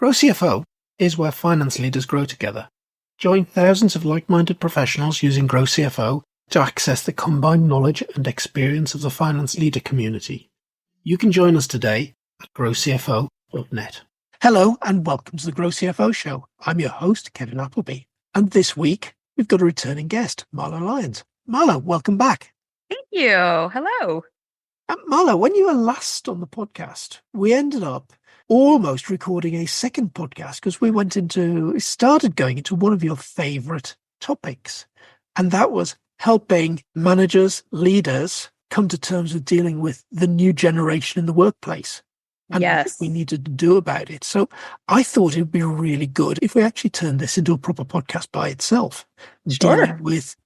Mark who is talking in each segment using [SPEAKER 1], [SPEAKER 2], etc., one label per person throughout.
[SPEAKER 1] Grow CFO is where finance leaders grow together. Join thousands of like-minded professionals using Grow CFO to access the combined knowledge and experience of the finance leader community. You can join us today at growcfo.net. Hello and welcome to the Grow CFO Show. I'm your host, Kevin Appleby. And this week, we've got a returning guest, Marlo Lyons. Marlo, welcome back.
[SPEAKER 2] Thank you. Hello.
[SPEAKER 1] Marlo, when you were last on the podcast, we ended up almost recording a second podcast because we started going into one of your favorite topics. And that was helping managers, leaders come to terms with dealing with the new generation in the workplace and what we needed to do about it. So I thought it would be really good if we actually turned this into a proper podcast by itself.
[SPEAKER 2] Sure.
[SPEAKER 1] Dealing with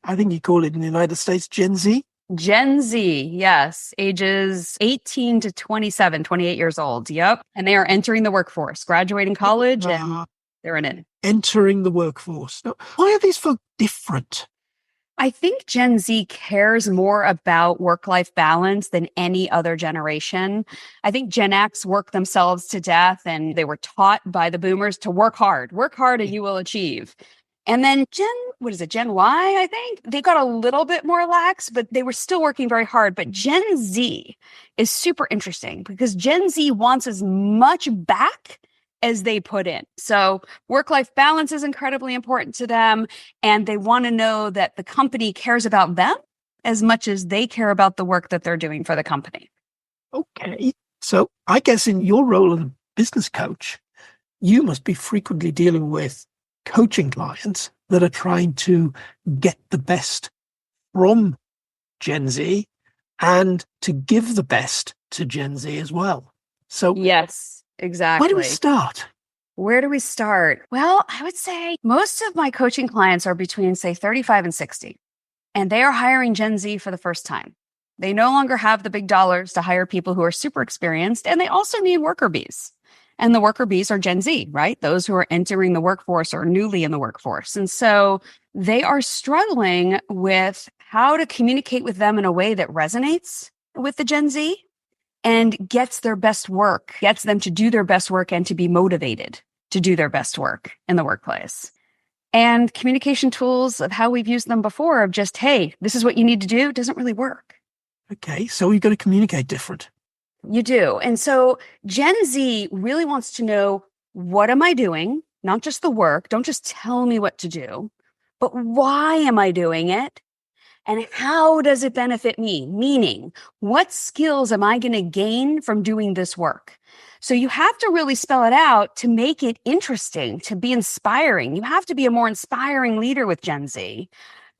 [SPEAKER 1] I think you call it in the United States, Gen Z.
[SPEAKER 2] Gen Z, yes. Ages 18 to 27, 28 years old. Yep. And they are entering the workforce, graduating college, and they're in it.
[SPEAKER 1] Entering the workforce. Now, why are these folk different?
[SPEAKER 2] I think Gen Z cares more about work-life balance than any other generation. I think Gen X worked themselves to death and they were taught by the boomers to work hard and you will achieve. And then Gen Y, I think they got a little bit more lax, but they were still working very hard. But Gen Z is super interesting because Gen Z wants as much back as they put in. So work-life balance is incredibly important to them. And they want to know that the company cares about them as much as they care about the work that they're doing for the company.
[SPEAKER 1] Okay. So I guess in your role as a business coach, you must be frequently dealing with coaching clients that are trying to get the best from Gen Z and to give the best to Gen Z as well. So
[SPEAKER 2] yes, exactly.
[SPEAKER 1] Where do we start?
[SPEAKER 2] Well, I would say most of my coaching clients are between, say, 35 and 60, and they are hiring Gen Z for the first time. They no longer have the big dollars to hire people who are super experienced, and they also need worker bees. And the worker bees are Gen Z, right? Those who are entering the workforce or newly in the workforce. And so they are struggling with how to communicate with them in a way that resonates with the Gen Z and gets their best work, gets them to do their best work and to be motivated to do their best work in the workplace. And communication tools of how we've used them before of just, hey, this is what you need to do, doesn't really work.
[SPEAKER 1] Okay, so we've got to communicate different.
[SPEAKER 2] You do. And so Gen Z really wants to know, what am I doing? Not just the work. Don't just tell me what to do, but why am I doing it? And how does it benefit me? Meaning, what skills am I going to gain from doing this work? So you have to really spell it out to make it interesting, to be inspiring. You have to be a more inspiring leader with Gen Z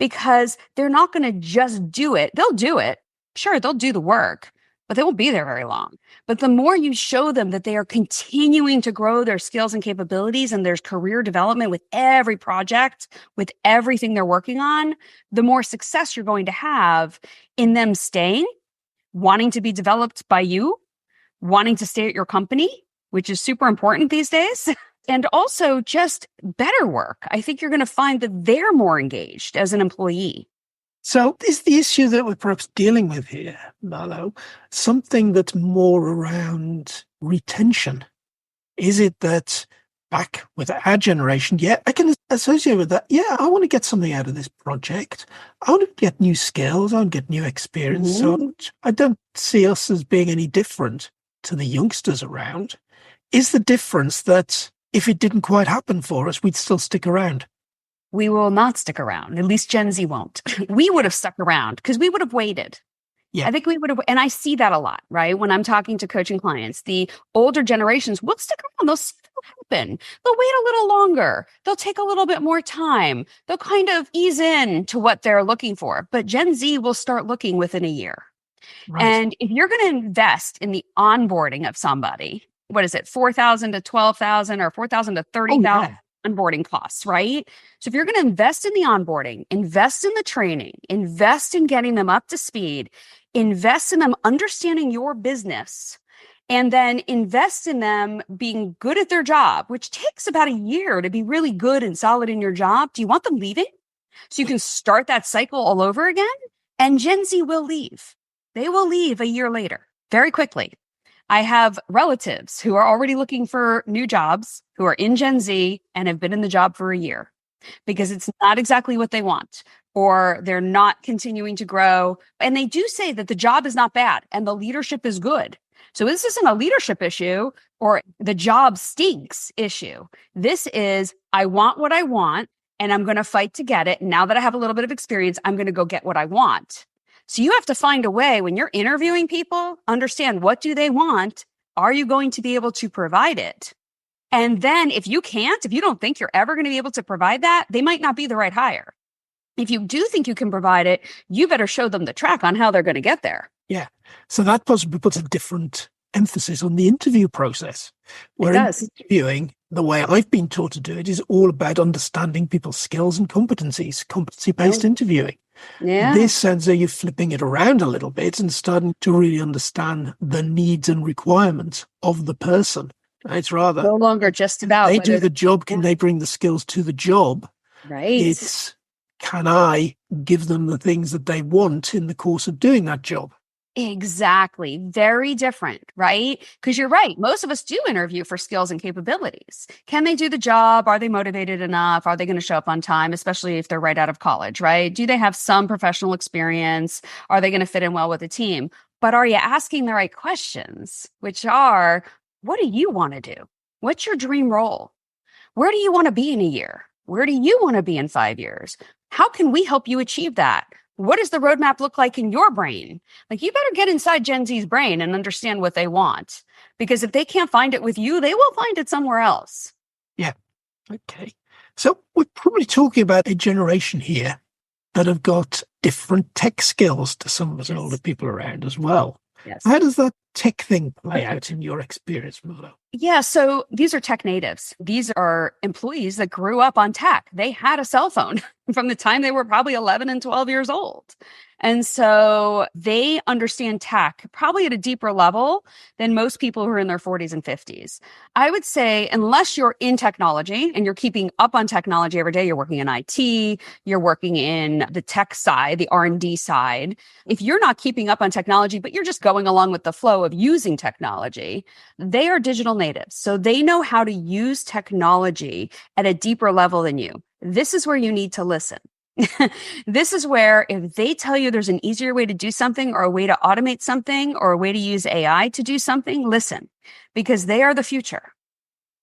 [SPEAKER 2] because they're not going to just do it. They'll do it. Sure, they'll do the work, but they won't be there very long. But the more you show them that they are continuing to grow their skills and capabilities and there's career development with every project, with everything they're working on, the more success you're going to have in them staying, wanting to be developed by you, wanting to stay at your company, which is super important these days, and also just better work. I think you're going to find that they're more engaged as an employee.
[SPEAKER 1] So is the issue that we're perhaps dealing with here, Marlo, something that's more around retention? Is it that back with our generation, I can associate with that. Yeah, I want to get something out of this project. I want to get new skills. I want to get new experience.
[SPEAKER 2] Mm-hmm.
[SPEAKER 1] So I don't see us as being any different to the youngsters around. Is the difference that if it didn't quite happen for us, we'd still stick around?
[SPEAKER 2] We will not stick around. At least Gen Z won't. We would have stuck around because we would have waited.
[SPEAKER 1] Yeah.
[SPEAKER 2] I think we would have, and I see that a lot, right? When I'm talking to coaching clients, the older generations will stick around. They'll see it happen. They'll wait a little longer. They'll take a little bit more time. They'll kind of ease in to what they're looking for. But Gen Z will start looking within a year. Right. And if you're going to invest in the onboarding of somebody, what is it, 4,000 to 12,000 or 4,000 to 30,000 onboarding costs, right? So if you're going to invest in the onboarding, invest in the training, invest in getting them up to speed, invest in them understanding your business, and then invest in them being good at their job, which takes about a year to be really good and solid in your job. Do you want them leaving? So you can start that cycle all over again? And Gen Z will leave. They will leave a year later, very quickly. I have relatives who are already looking for new jobs, who are in Gen Z and have been in the job for a year because it's not exactly what they want, or they're not continuing to grow. And they do say that the job is not bad and the leadership is good. So this isn't a leadership issue or the job stinks issue. This is, I want what I want and I'm going to fight to get it. Now that I have a little bit of experience, I'm going to go get what I want. So you have to find a way when you're interviewing people, understand what do they want? Are you going to be able to provide it? And then if you can't, if you don't think you're ever going to be able to provide that, they might not be the right hire. If you do think you can provide it, you better show them the track on how they're going to get there.
[SPEAKER 1] Yeah. So that possibly puts a different emphasis on the interview process. Where interviewing, the way I've been taught to do it, is all about understanding people's skills and competencies, competency-based interviewing.
[SPEAKER 2] Yeah.
[SPEAKER 1] This sounds like you're flipping it around a little bit and starting to really understand the needs and requirements of the person. It's rather
[SPEAKER 2] no longer just about
[SPEAKER 1] they do the job. Can they bring the skills to the job?
[SPEAKER 2] Right.
[SPEAKER 1] It's, can I give them the things that they want in the course of doing that job?
[SPEAKER 2] Exactly. Very different, right? Because you're right. Most of us do interview for skills and capabilities. Can they do the job? Are they motivated enough? Are they going to show up on time, especially if they're right out of college, right? Do they have some professional experience? Are they going to fit in well with the team? But are you asking the right questions, which are, what do you want to do? What's your dream role? Where do you want to be in a year? Where do you want to be in 5 years? How can we help you achieve that? What does the roadmap look like in your brain? Like, you better get inside Gen Z's brain and understand what they want. Because if they can't find it with you, they will find it somewhere else.
[SPEAKER 1] Yeah. Okay. So we're probably talking about a generation here that have got different tech skills to some of us older people around as well.
[SPEAKER 2] Yes.
[SPEAKER 1] How does that tech thing play out in your experience, Marlo?
[SPEAKER 2] Yeah, so these are tech natives. These are employees that grew up on tech. They had a cell phone from the time they were probably 11 and 12 years old. And so they understand tech probably at a deeper level than most people who are in their 40s and 50s. I would say, unless you're in technology and you're keeping up on technology every day, you're working in IT, you're working in the tech side, the R&D side. If you're not keeping up on technology, but you're just going along with the flow of using technology, they are digital natives. So they know how to use technology at a deeper level than you. This is where you need to listen. This is where if they tell you there's an easier way to do something or a way to automate something or a way to use AI to do something, listen, because they are the future.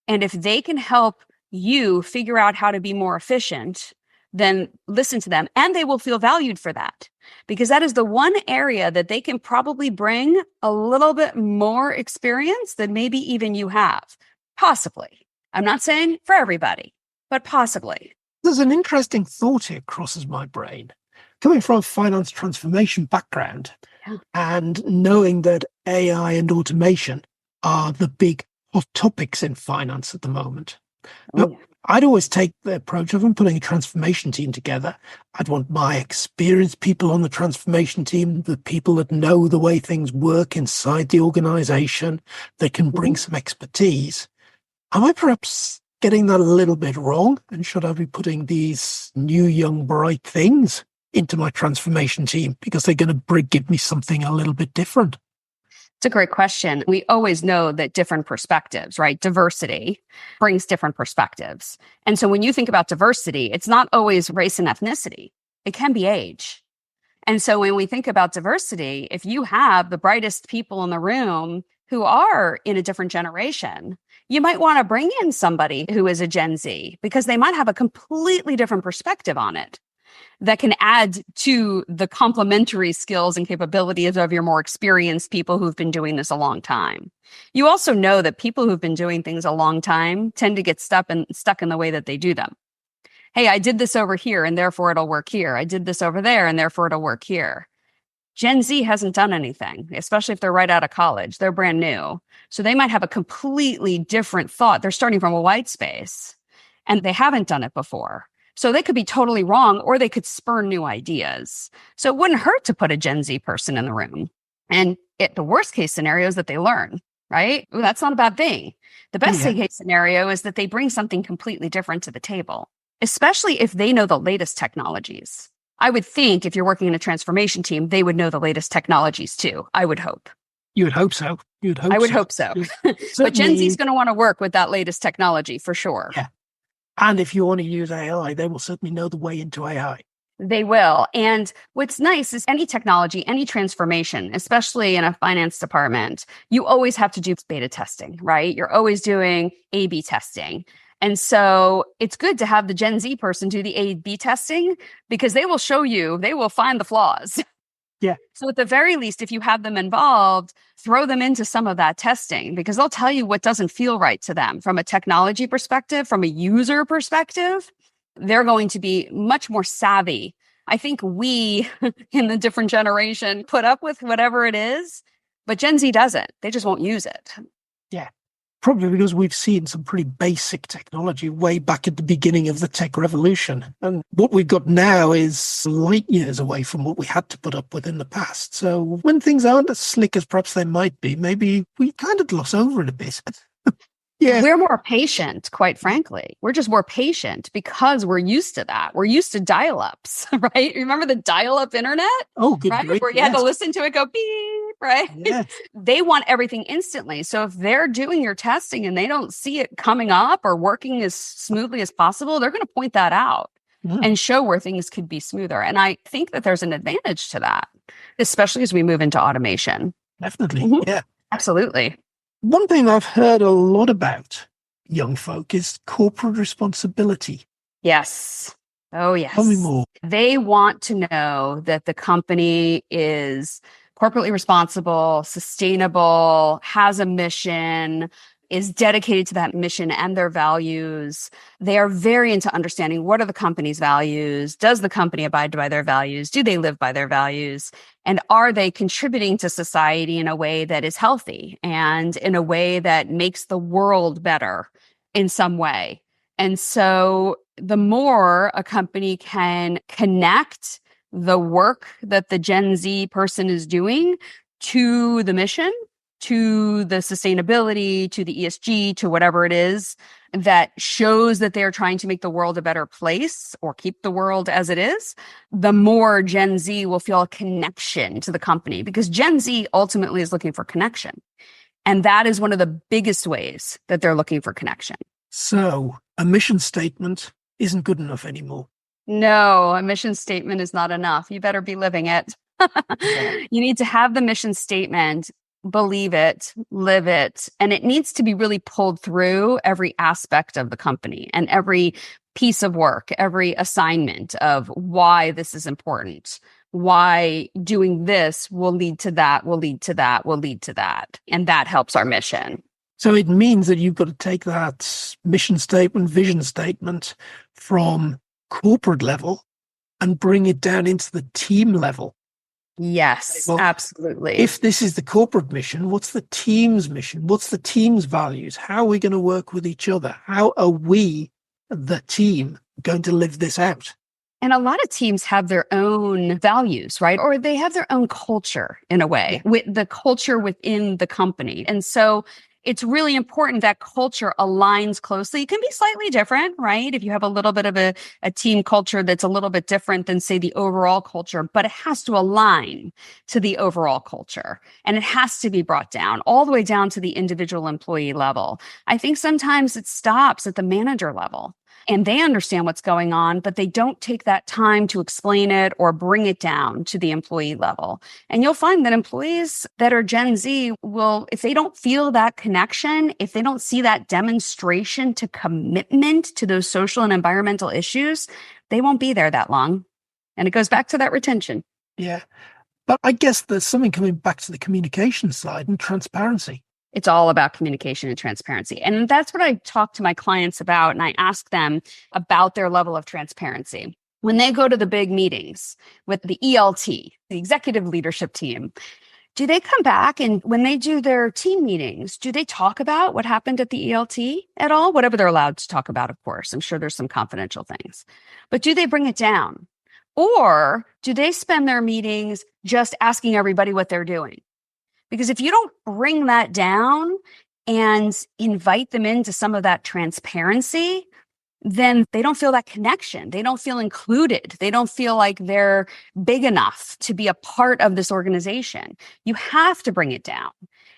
[SPEAKER 2] And if they can help you figure out how to be more efficient, then listen to them, and they will feel valued for that, because that is the one area that they can probably bring a little bit more experience than maybe even you have. Possibly. I'm not saying for everybody, but possibly.
[SPEAKER 1] There's an interesting thought here crosses my brain. Coming from a finance transformation background and knowing that AI and automation are the big hot topics in finance at the moment. I'd always take the approach of, I'm putting a transformation team together. I'd want my experienced people on the transformation team, the people that know the way things work inside the organization, that can bring some expertise. Am I perhaps getting that a little bit wrong? And should I be putting these new, young, bright things into my transformation team because they're going to give me something a little bit different?
[SPEAKER 2] It's a great question. We always know that different perspectives, right? Diversity brings different perspectives. And so when you think about diversity, it's not always race and ethnicity. It can be age. And so when we think about diversity, if you have the brightest people in the room who are in a different generation, you might want to bring in somebody who is a Gen Z because they might have a completely different perspective on it that can add to the complementary skills and capabilities of your more experienced people who've been doing this a long time. You also know that people who've been doing things a long time tend to get stuck in the way that they do them. Hey, I did this over here and therefore it'll work here. I did this over there and therefore it'll work here. Gen Z hasn't done anything, especially if they're right out of college. They're brand new. So they might have a completely different thought. They're starting from a white space and they haven't done it before. So they could be totally wrong, or they could spur new ideas. So it wouldn't hurt to put a Gen Z person in the room. And the worst case scenario is that they learn, right? Well, that's not a bad thing. The best case scenario is that they bring something completely different to the table, especially if they know the latest technologies. I would think if you're working in a transformation team, they would know the latest technologies too. I would hope.
[SPEAKER 1] You would hope so. You'd hope
[SPEAKER 2] I would
[SPEAKER 1] so.
[SPEAKER 2] hope so. But Gen Z
[SPEAKER 1] Certainly,
[SPEAKER 2] is going to want to work with that latest technology for sure.
[SPEAKER 1] yeah. And if you want to use AI, they will certainly know the way into AI.
[SPEAKER 2] They will. And what's nice is any technology, any transformation, especially in a finance department, you always have to do beta testing, right? You're always doing A/B testing. And so it's good to have the Gen Z person do the A/B testing because they will show you, they will find the flaws.
[SPEAKER 1] Yeah.
[SPEAKER 2] So at the very least, if you have them involved, throw them into some of that testing because they'll tell you what doesn't feel right to them from a technology perspective, from a user perspective. They're going to be much more savvy. I think we in the different generation put up with whatever it is, but Gen Z doesn't. They just won't use it.
[SPEAKER 1] Yeah. Probably because we've seen some pretty basic technology way back at the beginning of the tech revolution. And what we've got now is light years away from what we had to put up with in the past. So when things aren't as slick as perhaps they might be, maybe we kind of gloss over it a bit. Yeah.
[SPEAKER 2] We're more patient, quite frankly. We're just more patient because we're used to that. We're used to dial-ups, right? Remember the dial-up internet?
[SPEAKER 1] Oh, good
[SPEAKER 2] Right?
[SPEAKER 1] grief.
[SPEAKER 2] Where you had to listen to it go beep, right?
[SPEAKER 1] Yes.
[SPEAKER 2] They want everything instantly. So if they're doing your testing and they don't see it coming up or working as smoothly as possible, they're going to point that out and show where things could be smoother. And I think that there's an advantage to that, especially as we move into automation.
[SPEAKER 1] Definitely.
[SPEAKER 2] Mhm.
[SPEAKER 1] Yeah.
[SPEAKER 2] Absolutely.
[SPEAKER 1] One thing I've heard a lot about young folk is corporate responsibility.
[SPEAKER 2] Yes. Oh, yes.
[SPEAKER 1] Tell me more.
[SPEAKER 2] They want to know that the company is corporately responsible, sustainable, has a mission, is dedicated to that mission and their values. They are very into understanding what are the company's values? Does the company abide by their values? Do they live by their values? And are they contributing to society in a way that is healthy and in a way that makes the world better in some way? And so the more a company can connect the work that the Gen Z person is doing to the mission, to the sustainability, to the ESG, to whatever it is that shows that they're trying to make the world a better place or keep the world as it is, the more Gen Z will feel a connection to the company because Gen Z ultimately is looking for connection. And that is one of the biggest ways that they're looking for connection.
[SPEAKER 1] So a mission statement isn't good enough anymore.
[SPEAKER 2] No, a mission statement is not enough. You better be living it. You need to have the mission statement, believe it, live it, and it needs to be really pulled through every aspect of the company and every piece of work, every assignment of why this is important, why doing this will lead to that, will lead to that, will lead to that. And that helps our mission.
[SPEAKER 1] So it means that you've got to take that mission statement, vision statement from corporate level and bring it down into the team level.
[SPEAKER 2] Yes,
[SPEAKER 1] Well,
[SPEAKER 2] absolutely.
[SPEAKER 1] If this is the corporate mission, what's the team's mission? What's the team's values? How are we going to work with each other? How are we, the team, going to live this out?
[SPEAKER 2] And a lot of teams have their own values, right? Or they have their own culture in a way, with the culture within the company. And so it's really important that culture aligns closely. It can be slightly different, right? If you have a little bit of a team culture that's a little bit different than, say, the overall culture, but it has to align to the overall culture. And it has to be brought down all the way down to the individual employee level. I think sometimes it stops at the manager level. And they understand what's going on, but they don't take that time to explain it or bring it down to the employee level. And you'll find that employees that are Gen Z will, if they don't feel that connection, if they don't see that demonstration to commitment to those social and environmental issues, they won't be there that long. And it goes back to that retention.
[SPEAKER 1] Yeah. But I guess there's something coming back to the communication side and transparency.
[SPEAKER 2] It's all about communication and transparency. And that's what I talk to my clients about. And I ask them about their level of transparency. When they go to the big meetings with the ELT, the executive leadership team, do they come back and when they do their team meetings, do they talk about what happened at the ELT at all? Whatever they're allowed to talk about, of course. I'm sure there's some confidential things. But do they bring it down? Or do they spend their meetings just asking everybody what they're doing? Because if you don't bring that down and invite them into some of that transparency, then they don't feel that connection. They don't feel included. They don't feel like they're big enough to be a part of this organization. You have to bring it down.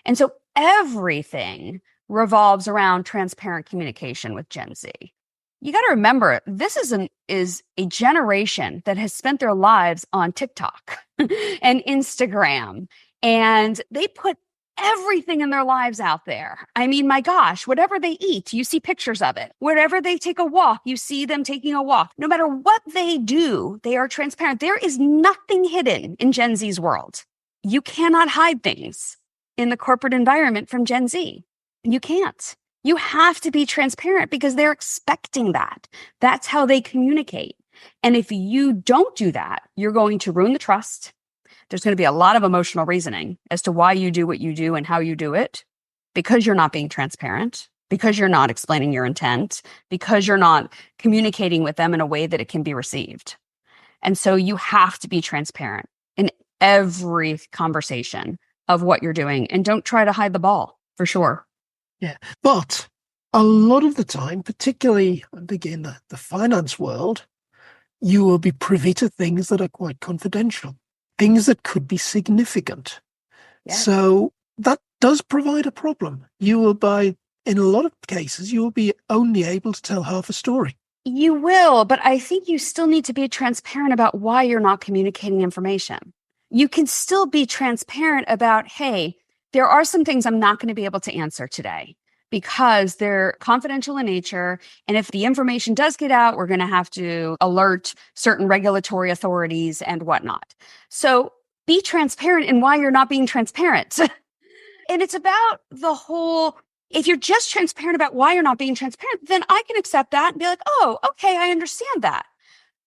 [SPEAKER 2] And so everything revolves around transparent communication with Gen Z. You got to remember, this is a generation that has spent their lives on TikTok and Instagram, and they put everything in their lives out there. I mean, my gosh, whatever they eat, you see pictures of it. Wherever they take a walk, you see them taking a walk. No matter what they do, they are transparent. There is nothing hidden in Gen Z's world. You cannot hide things in the corporate environment from Gen Z. You can't. You have to be transparent because they're expecting that. That's how they communicate. And if you don't do that, you're going to ruin the trust. There's going to be a lot of emotional reasoning as to why you do what you do and how you do it, because you're not being transparent, because you're not explaining your intent, because you're not communicating with them in a way that it can be received. And so you have to be transparent in every conversation of what you're doing, and don't try to hide the ball, for sure.
[SPEAKER 1] Yeah. But a lot of the time, particularly in the finance world, you will be privy to things that are quite confidential, things that could be significant. Yeah. So that does provide a problem. In a lot of cases, you will be only able to tell half a story.
[SPEAKER 2] You will, but I think you still need to be transparent about why you're not communicating information. You can still be transparent about, hey, there are some things I'm not going to be able to answer today because they're confidential in nature. And if the information does get out, we're going to have to alert certain regulatory authorities and whatnot. So be transparent in why you're not being transparent. And it's about the whole, if you're just transparent about why you're not being transparent, then I can accept that and be like, oh, okay, I understand that.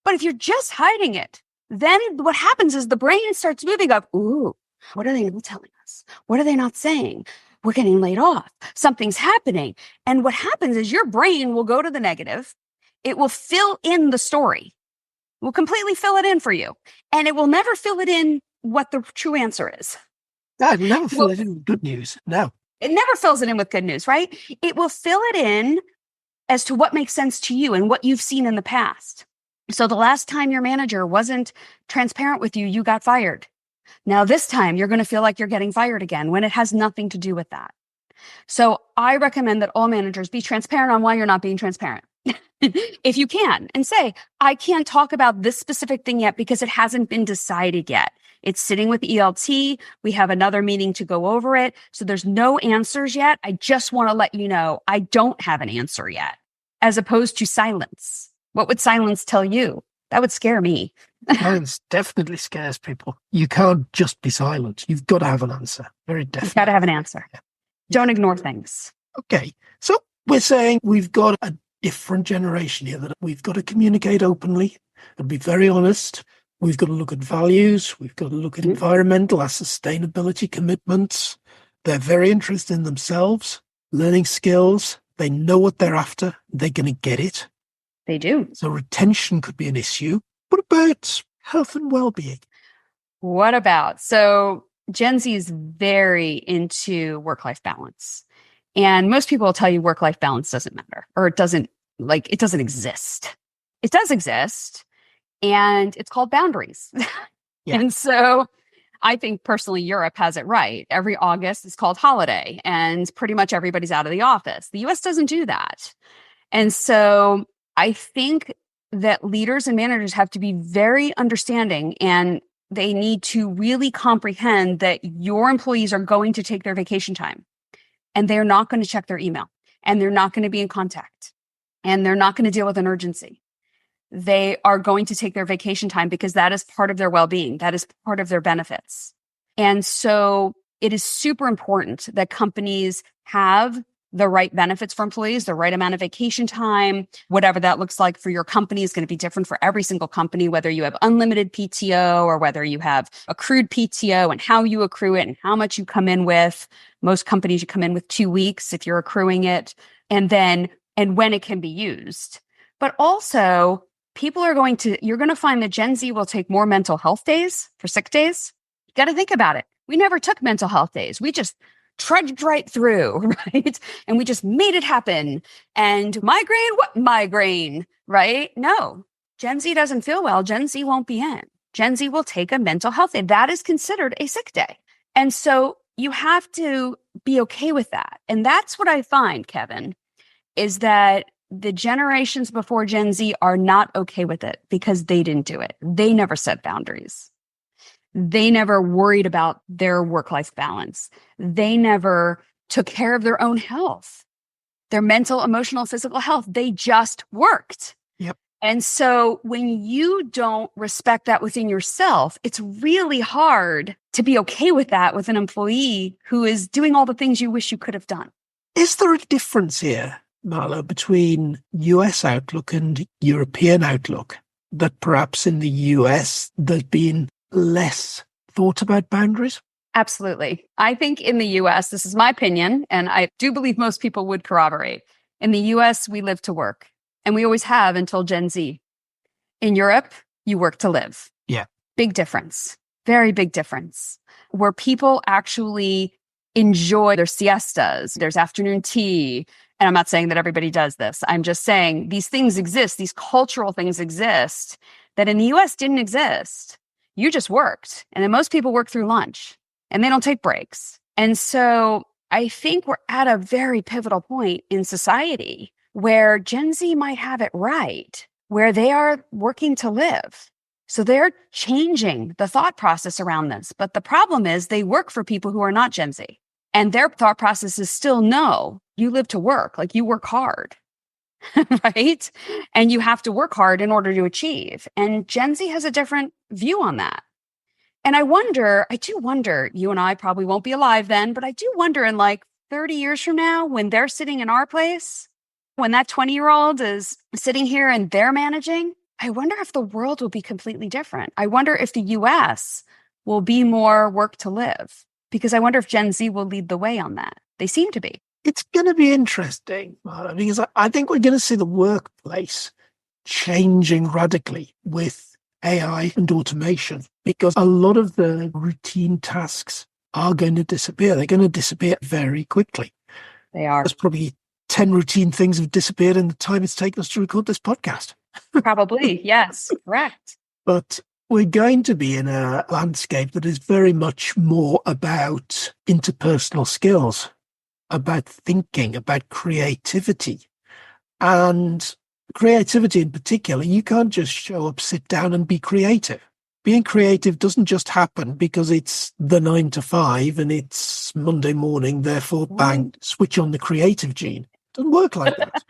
[SPEAKER 2] But if you're just hiding it, then what happens is the brain starts moving up, ooh, what are they not telling us? What are they not saying? We're getting laid off. Something's happening. And what happens is your brain will go to the negative. It will fill in the story. It will completely fill it in for you. And it will never fill it in what the true answer is.
[SPEAKER 1] I'd never fill it in with good news. No.
[SPEAKER 2] It never fills it in with good news, right? It will fill it in as to what makes sense to you and what you've seen in the past. So the last time your manager wasn't transparent with you, you got fired. Now, this time you're going to feel like you're getting fired again when it has nothing to do with that. So I recommend that all managers be transparent on why you're not being transparent. If you can, and say, I can't talk about this specific thing yet because it hasn't been decided yet. It's sitting with ELT. We have another meeting to go over it. So there's no answers yet. I just want to let you know I don't have an answer yet, as opposed to silence. What would silence tell you? That would scare me.
[SPEAKER 1] Silence definitely scares people. You can't just be silent. You've got to have an answer. Very definitely.
[SPEAKER 2] You've got to have an answer. Yeah. Don't ignore things.
[SPEAKER 1] Okay. So we're saying we've got a different generation here, that we've got to communicate openly and be very honest. We've got to look at values. We've got to look at environmental, our sustainability commitments. They're very interested in themselves, learning skills. They know what they're after. They're going to get it.
[SPEAKER 2] They do.
[SPEAKER 1] So retention could be an issue. What about health and well-being?
[SPEAKER 2] What about? So Gen Z is very into work-life balance. And most people will tell you work-life balance doesn't matter, or it doesn't exist. It does exist. And it's called boundaries. Yeah. And so I think personally, Europe has it right. Every August is called holiday and pretty much everybody's out of the office. The US doesn't do that. And so I think that leaders and managers have to be very understanding, and they need to really comprehend that your employees are going to take their vacation time, and they're not going to check their email, and they're not going to be in contact, and they're not going to deal with an urgency. They are going to take their vacation time because that is part of their well-being. That is part of their benefits. And so it is super important that companies have the right benefits for employees, the right amount of vacation time, whatever that looks like for your company is going to be different for every single company, whether you have unlimited PTO or whether you have accrued PTO, and how you accrue it and how much you come in with. Most companies, you come in with 2 weeks if you're accruing it, and when it can be used. But also, you're going to find that Gen Z will take more mental health days for sick days. You got to think about it. We never took mental health days. We just trudged right through, right? And we just made it happen. And migraine, what migraine, right? No, Gen Z doesn't feel well. Gen Z won't be in. Gen Z will take a mental health day. That is considered a sick day. And so you have to be okay with that. And that's what I find, Kevin, is that the generations before Gen Z are not okay with it because they didn't do it. They never set boundaries. They never worried about their work-life balance. They never took care of their own health, their mental, emotional, physical health. They just worked.
[SPEAKER 1] Yep.
[SPEAKER 2] And so when you don't respect that within yourself, it's really hard to be okay with that with an employee who is doing all the things you wish you could have done.
[SPEAKER 1] Is there a difference here, Marlo, between US outlook and European outlook, that perhaps in the US there's been less thought about boundaries?
[SPEAKER 2] Absolutely. I think in the US, this is my opinion, and I do believe most people would corroborate. In the US, we live to work, and we always have until Gen Z. In Europe, you work to live.
[SPEAKER 1] Yeah.
[SPEAKER 2] Big difference. Very big difference. Where people actually enjoy their siestas, there's afternoon tea. And I'm not saying that everybody does this. I'm just saying these things exist. These cultural things exist that in the US didn't exist. You just worked. And then most people work through lunch and they don't take breaks. And so I think we're at a very pivotal point in society where Gen Z might have it right, where they are working to live. So they're changing the thought process around this. But the problem is they work for people who are not Gen Z. And their thought process is still, no, you live to work, like you work hard, right? And you have to work hard in order to achieve. And Gen Z has a different view on that. And I do wonder, you and I probably won't be alive then, but I do wonder in like 30 years from now, when they're sitting in our place, when that 20-year-old is sitting here and they're managing, I wonder if the world will be completely different. I wonder if the US will be more work to live, because I wonder if Gen Z will lead the way on that. They seem to be.
[SPEAKER 1] It's going to be interesting, Marla, because I think we're going to see the workplace changing radically with AI and automation, because a lot of the routine tasks are going to disappear. They're going to disappear very quickly.
[SPEAKER 2] They are.
[SPEAKER 1] There's probably 10 routine things have disappeared in the time it's taken us to record this podcast.
[SPEAKER 2] Probably, yes, correct.
[SPEAKER 1] But we're going to be in a landscape that is very much more about interpersonal skills, about thinking, about creativity. And creativity in particular, you can't just show up, sit down and be creative. Being creative doesn't just happen because it's the 9 to 5 and it's Monday morning, therefore, bang, switch on the creative gene. It doesn't work like that.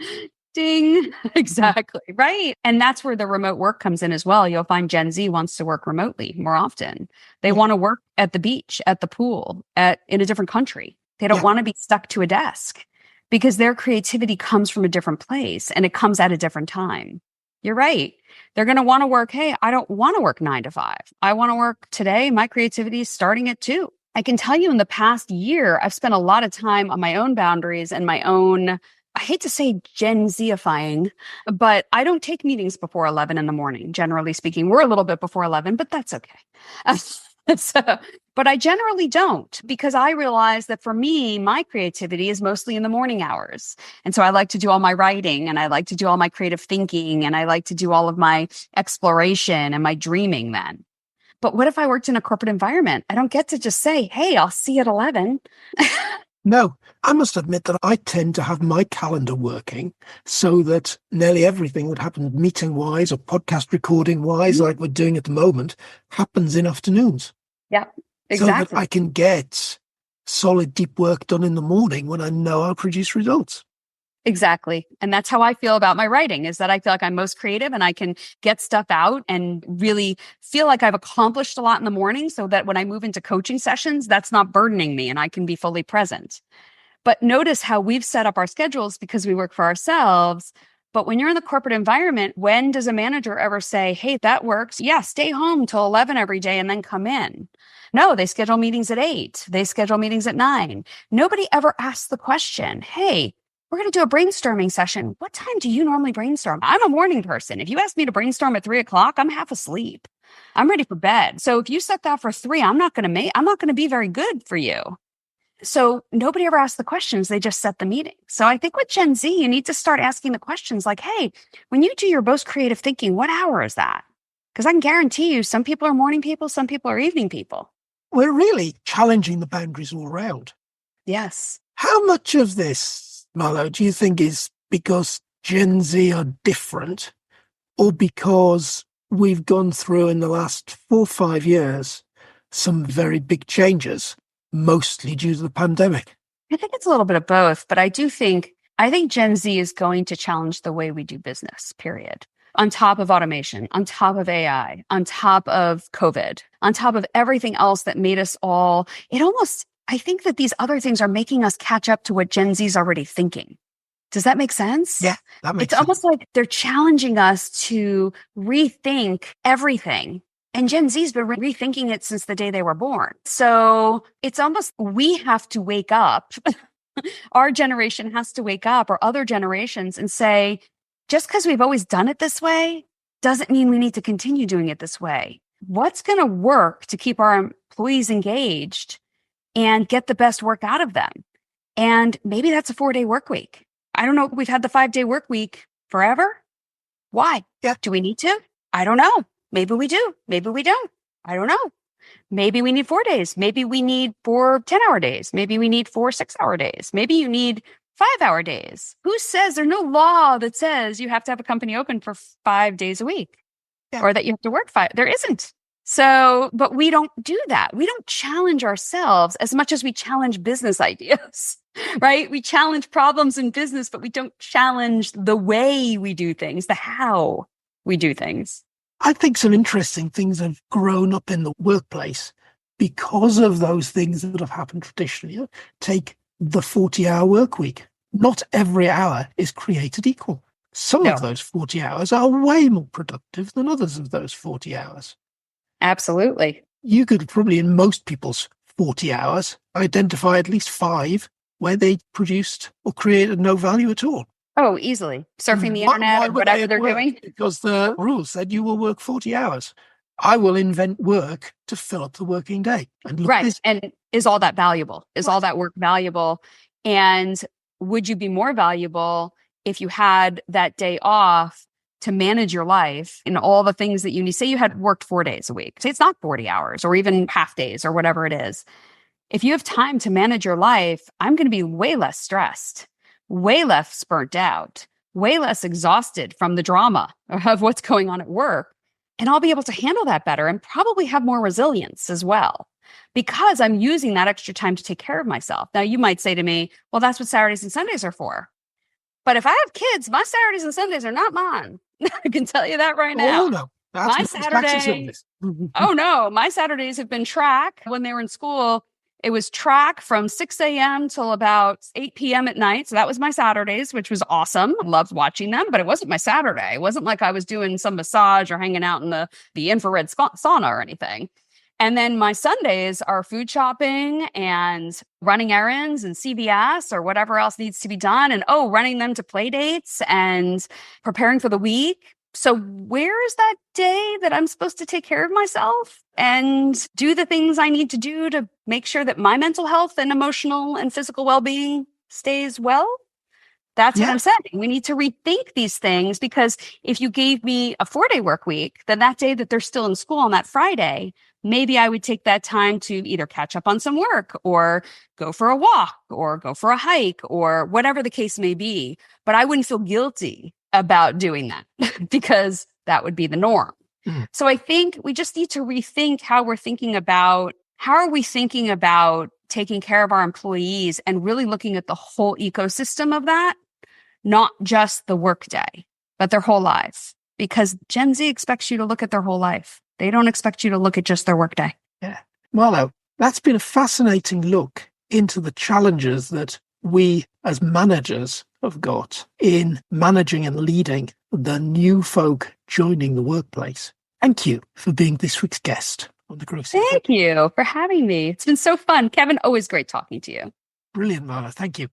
[SPEAKER 2] Ding. Exactly. Right. And that's where the remote work comes in as well. You'll find Gen Z wants to work remotely more often. They want to work at the beach, at the pool, in a different country. They don't want to be stuck to a desk because their creativity comes from a different place and it comes at a different time. You're right. They're going to want to work. Hey, I don't want to work 9 to 5. I want to work today. My creativity is starting at 2. I can tell you in the past year, I've spent a lot of time on my own boundaries and my own, I hate to say Gen Z-ifying, but I don't take meetings before 11 in the morning, generally speaking. We're a little bit before 11, but that's okay. But I generally don't, because I realize that for me, my creativity is mostly in the morning hours. And so I like to do all my writing and I like to do all my creative thinking and I like to do all of my exploration and my dreaming then. But what if I worked in a corporate environment? I don't get to just say, hey, I'll see you at 11.
[SPEAKER 1] No, I must admit that I tend to have my calendar working so that nearly everything that happens meeting-wise or podcast recording-wise, like we're doing at the moment, happens in afternoons.
[SPEAKER 2] Yeah, exactly.
[SPEAKER 1] So that I can get solid, deep work done in the morning when I know I'll produce results.
[SPEAKER 2] Exactly. And that's how I feel about my writing, is that I feel like I'm most creative and I can get stuff out and really feel like I've accomplished a lot in the morning so that when I move into coaching sessions, that's not burdening me and I can be fully present. But notice how we've set up our schedules because we work for ourselves. But when you're in the corporate environment, when does a manager ever say, hey, that works? Yeah, stay home till 11 every day and then come in. No, they schedule meetings at 8. They schedule meetings at 9. Nobody ever asks the question, hey, we're going to do a brainstorming session. What time do you normally brainstorm? I'm a morning person. If you ask me to brainstorm at 3 o'clock, I'm half asleep. I'm ready for bed. So if you set that for 3, I'm not going to be very good for you. So nobody ever asks the questions. They just set the meeting. So I think with Gen Z, you need to start asking the questions like, hey, when you do your most creative thinking, what hour is that? Because I can guarantee you some people are morning people, some people are evening people.
[SPEAKER 1] we're really challenging the boundaries all around.
[SPEAKER 2] Yes.
[SPEAKER 1] How much of this, Marlo, do you think is because Gen Z are different, or because we've gone through in the last 4 or 5 years some very big changes, mostly due to the pandemic?
[SPEAKER 2] I think it's a little bit of both, but I think Gen Z is going to challenge the way we do business, period. On top of automation, on top of AI, on top of COVID, on top of everything else that made us all, I think that these other things are making us catch up to what Gen Z is already thinking. Does that make sense?
[SPEAKER 1] Yeah, that makes
[SPEAKER 2] It's
[SPEAKER 1] sense.
[SPEAKER 2] almost like they're challenging us to rethink everything. And Gen Z's been rethinking it since the day they were born. So it's almost, we have to wake up. Our generation has to wake up, or other generations, and say, just because we've always done it this way doesn't mean we need to continue doing it this way. What's going to work to keep our employees engaged and get the best work out of them? And maybe that's a 4-day work week. I don't know. We've had the 5-day work week forever. Why?
[SPEAKER 1] Yeah.
[SPEAKER 2] Do we need to? I don't know. Maybe we do. Maybe we don't. I don't know. Maybe we need 4 days. Maybe we need 4 10-hour days. Maybe we need 4 6-hour days. Maybe you need 5-hour days. Who says there's no law that says you have to have a company open for 5 days a week, or that you have to work 5? There isn't. So, but we don't do that. We don't challenge ourselves as much as we challenge business ideas, right? We challenge problems in business, but we don't challenge the way we do things, the how we do things.
[SPEAKER 1] I think some interesting things have grown up in the workplace because of those things that have happened traditionally. Take the 40-hour work week. Not every hour is created equal. Some of those 40 hours are way more productive than others of those 40 hours.
[SPEAKER 2] Absolutely.
[SPEAKER 1] You could probably, in most people's 40 hours, identify at least 5 where they produced or created no value at all.
[SPEAKER 2] Oh, easily. Surfing the internet or whatever they're doing.
[SPEAKER 1] Because the rules said you will work 40 hours. I will invent work to fill up the working day. And look,
[SPEAKER 2] right. And is all that valuable? Is all that work valuable? And would you be more valuable if you had that day off to manage your life and all the things that you need? Say you had worked 4 days a week. Say it's not 40 hours or even half days or whatever it is. If you have time to manage your life, I'm going to be way less stressed, way less burnt out, way less exhausted from the drama of what's going on at work. And I'll be able to handle that better and probably have more resilience as well, because I'm using that extra time to take care of myself. Now, you might say to me, well, that's what Saturdays and Sundays are for. But if I have kids, my Saturdays and Sundays are not mine. I can tell you that right now.
[SPEAKER 1] Oh, no. That's
[SPEAKER 2] my Saturday. Oh, no. My Saturdays have been track. When they were in school, it was track from 6 a.m. till about 8 p.m. at night. So that was my Saturdays, which was awesome. Loved watching them, but it wasn't my Saturday. It wasn't like I was doing some massage or hanging out in the infrared sauna or anything. And then my Sundays are food shopping and running errands and CVS or whatever else needs to be done. And running them to play dates and preparing for the week. So where is that day that I'm supposed to take care of myself and do the things I need to do to make sure that my mental health and emotional and physical well-being stays well? That's what I'm saying. We need to rethink these things, because if you gave me a 4-day work week, then that day that they're still in school on that Friday, maybe I would take that time to either catch up on some work or go for a walk or go for a hike or whatever the case may be. But I wouldn't feel guilty about doing that because that would be the norm. So I think we just need to rethink how we're thinking about, how are we thinking about taking care of our employees and really looking at the whole ecosystem of that, not just the workday, but their whole lives. Because Gen Z expects you to look at their whole life. They don't expect you to look at just their workday.
[SPEAKER 1] Yeah. Marlo, that's been a fascinating look into the challenges that we as managers have got in managing and leading the new folk joining the workplace. Thank you for being this week's guest on the Growth Secret.
[SPEAKER 2] Thank you for having me. It's been so fun. Kevin, always great talking to you.
[SPEAKER 1] Brilliant, Marlo. Thank you.